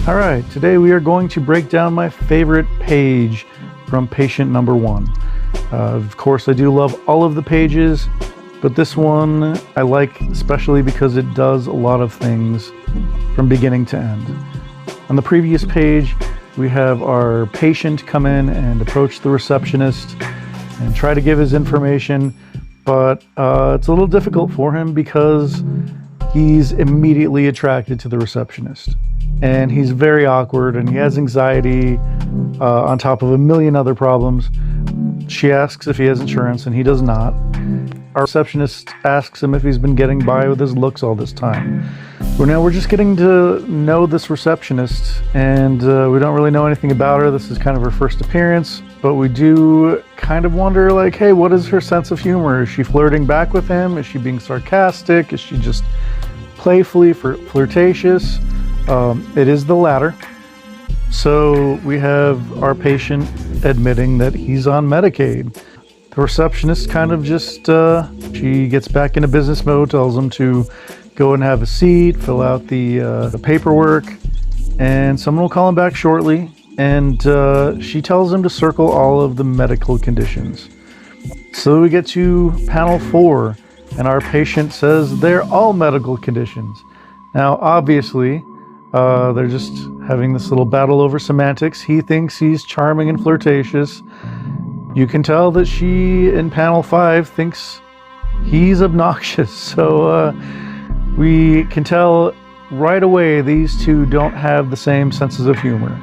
All right, today we are going to break down my favorite page from patient number 1. Of course, I do love all of the pages, but this one I like especially because it does a lot of things from beginning to end. On the previous page, we have our patient come in and approach the receptionist and try to give his information, but it's a little difficult for him because he's immediately attracted to the receptionist. And he's very awkward and he has anxiety on top of a million other problems. She asks if he has insurance and he does not. Our receptionist asks him if he's been getting by with his looks all this time. Well, now we're just getting to know this receptionist and we don't really know anything about her. This is kind of her first appearance, but we do kind of wonder, like, hey, what is her sense of humor? Is she flirting back with him? Is she being sarcastic? Is she just playfully flirtatious? It is the latter. So we have our patient admitting that he's on Medicaid. The receptionist kind of just, she gets back into business mode, tells him to go and have a seat, fill out the paperwork, and someone will call him back shortly. And she tells him to circle all of the medical conditions. So we get to panel 4, and our patient says they're all medical conditions. Now, obviously, they're just having this little battle over semantics. He thinks he's charming and flirtatious. You can tell that she, in panel 5, thinks he's obnoxious. So we can tell right away these two don't have the same senses of humor.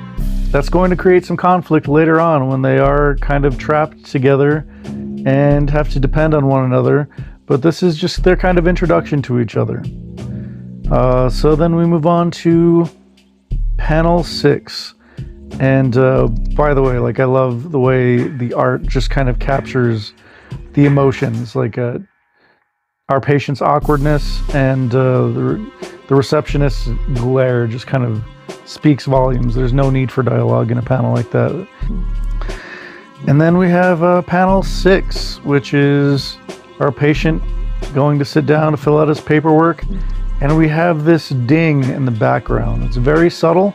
That's going to create some conflict later on when they are kind of trapped together and have to depend on one another. But this is just their kind of introduction to each other. So then we move on to panel 6. And by the way, like, I love the way the art just kind of captures the emotions, like our patient's awkwardness and the receptionist's glare just kind of speaks volumes. There's no need for dialogue in a panel like that. And then we have panel 6, which is our patient going to sit down to fill out his paperwork. And we have this ding in the background. It's very subtle,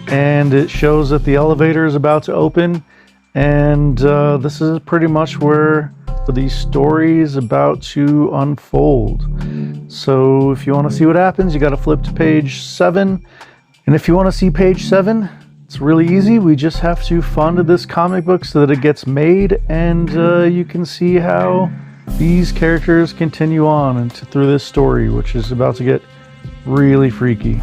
and it shows that the elevator is about to open. And this is pretty much where the story is about to unfold. So if you want to see what happens, you got to flip to page 7. And if you want to see page 7, it's really easy. We just have to fund this comic book so that it gets made, and you can see how these characters continue on through this story, which is about to get really freaky.